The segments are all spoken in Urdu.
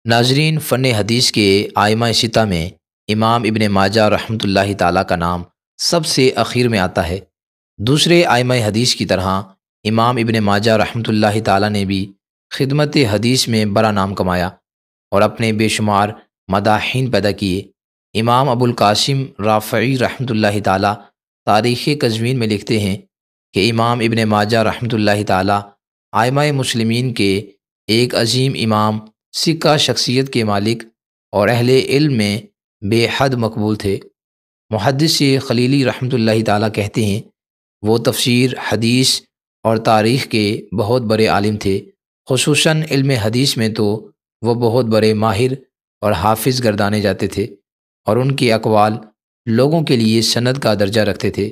ناظرین، فن حدیث کے آئمہ ستہ میں امام ابن ماجہ رحمۃ اللہ تعالیٰ کا نام سب سے اخیر میں آتا ہے۔ دوسرے آئمہ حدیث کی طرح امام ابن ماجہ رحمۃ اللہ تعالیٰ نے بھی خدمت حدیث میں بڑا نام کمایا اور اپنے بے شمار مداحین پیدا کیے۔ امام ابو القاسم رافعی رحمۃ اللہ تعالیٰ تاریخ قزوین میں لکھتے ہیں کہ امام ابن ماجہ رحمۃ اللہ تعالیٰ آئمہ مسلمین کے ایک عظیم امام، سکہ شخصیت کے مالک اور اہل علم میں بے حد مقبول تھے۔ محدث خلیلی رحمۃ اللہ تعالیٰ کہتے ہیں وہ تفسیر، حدیث اور تاریخ کے بہت بڑے عالم تھے۔ خصوصاً علم حدیث میں تو وہ بہت بڑے ماہر اور حافظ گردانے جاتے تھے اور ان کے اقوال لوگوں کے لیے سند کا درجہ رکھتے تھے۔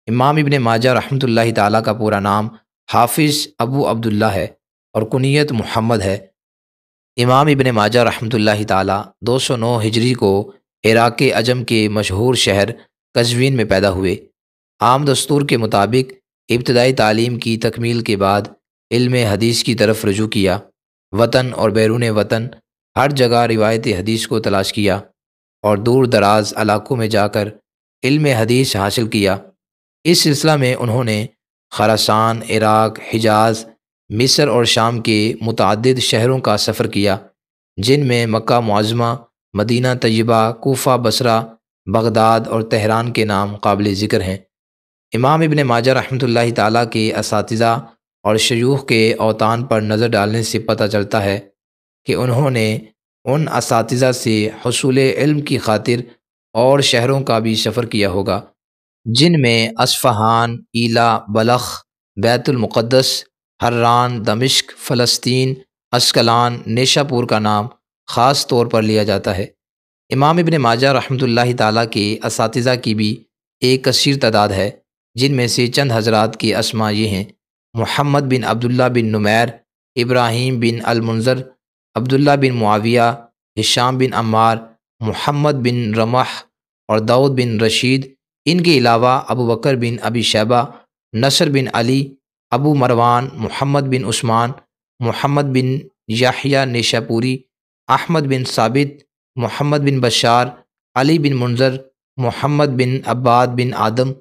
امام ابن ماجہ رحمۃ اللہ تعالیٰ کا پورا نام حافظ ابو عبداللہ ہے اور کنیت محمد ہے۔ امام ابن ماجہ رحمۃ اللہ تعالیٰ 209 ہجری کو عراق عجم کے مشہور شہر قزوین میں پیدا ہوئے۔ عام دستور کے مطابق ابتدائی تعلیم کی تکمیل کے بعد علم حدیث کی طرف رجوع کیا۔ وطن اور بیرون وطن ہر جگہ روایت حدیث کو تلاش کیا اور دور دراز علاقوں میں جا کر علم حدیث حاصل کیا۔ اس سلسلہ میں انہوں نے خراسان، عراق، حجاز، مصر اور شام کے متعدد شہروں کا سفر کیا، جن میں مکہ معظمہ، مدینہ طیبہ، کوفہ، بصرہ، بغداد اور تہران کے نام قابل ذکر ہیں۔ امام ابن ماجہ رحمۃ اللہ تعالیٰ کے اساتذہ اور شیوخ کے اوطان پر نظر ڈالنے سے پتہ چلتا ہے کہ انہوں نے ان اساتذہ سے حصول علم کی خاطر اور شہروں کا بھی سفر کیا ہوگا، جن میں اصفہان، ایلا، بلخ، بیت المقدس، حران، دمشق، فلسطین، اسکلان، نیشا پور کا نام خاص طور پر لیا جاتا ہے۔ امام ابن ماجہ رحمۃ اللہ تعالیٰ کے اساتذہ کی بھی ایک کثیر تعداد ہے، جن میں سے چند حضرات کے اسماء یہ ہیں: محمد بن عبداللہ بن نمیر، ابراہیم بن المنذر، عبداللہ بن معاویہ، ہشام بن عمار، محمد بن رمح اور داؤد بن رشید۔ ان کے علاوہ ابو بکر بن ابی شیبہ، نصر بن علی، ابو مروان، محمد بن عثمان، محمد بن یحییٰ نیشاپوری، احمد بن ثابت، محمد بن بشار، علی بن منظر، محمد بن عباد بن آدم،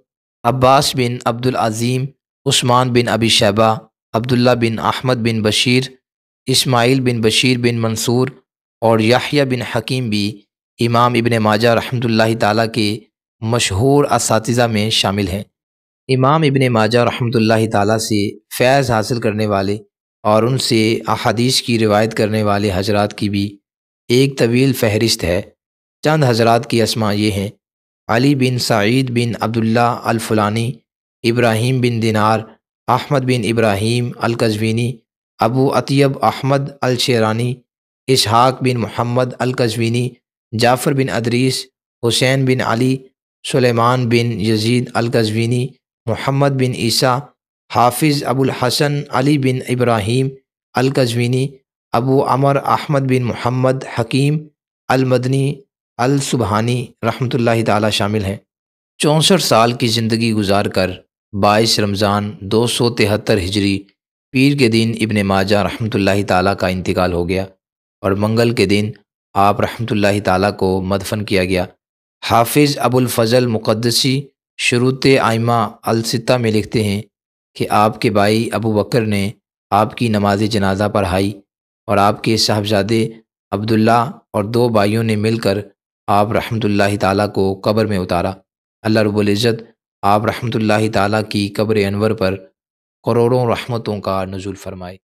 عباس بن عبد العظیم، عثمان بن ابی شیبہ، عبداللہ بن احمد بن بشیر، اسماعیل بن بشیر بن منصور اور یحییٰ بن حکیم بھی امام ابن ماجہ رحمۃ اللہ تعالیٰ کے مشہور اساتذہ میں شامل ہیں۔ امام ابن ماجہ رحمۃ اللہ تعالیٰ سے فیض حاصل کرنے والے اور ان سے احادیث کی روایت کرنے والے حضرات کی بھی ایک طویل فہرست ہے۔ چند حضرات کی اسماء یہ ہیں: علی بن سعید بن عبداللہ الفلانی، ابراہیم بن دینار، احمد بن ابراہیم القزوینی، ابو اطیب احمد الشیرانی، اسحاق بن محمد القزوینی، جعفر بن ادریس، حسین بن علی، سلیمان بن یزید القزوینی، محمد بن عیسیٰ، حافظ ابو الحسن علی بن ابراہیم القزوینی، ابو عمر احمد بن محمد حکیم المدنی السبحانی رحمۃ اللہ تعالیٰ شامل ہیں۔ 64 سال کی زندگی گزار کر 22 رمضان 273 ہجری پیر کے دن ابن ماجہ رحمۃ اللہ تعالیٰ کا انتقال ہو گیا اور منگل کے دن آپ رحمۃ اللہ تعالیٰ کو مدفن کیا گیا۔ حافظ ابو الفضل مقدسی شروط آئمہ الستہ میں لکھتے ہیں کہ آپ کے بھائی ابو بکر نے آپ کی نماز جنازہ پڑھائی اور آپ کے صاحبزادے عبداللہ اور 2 بھائیوں نے مل کر آپ رحمۃ اللہ تعالیٰ کو قبر میں اتارا۔ اللہ رب العزت آپ رحمۃ اللہ تعالیٰ کی قبر انور پر کروڑوں رحمتوں کا نزول فرمائے۔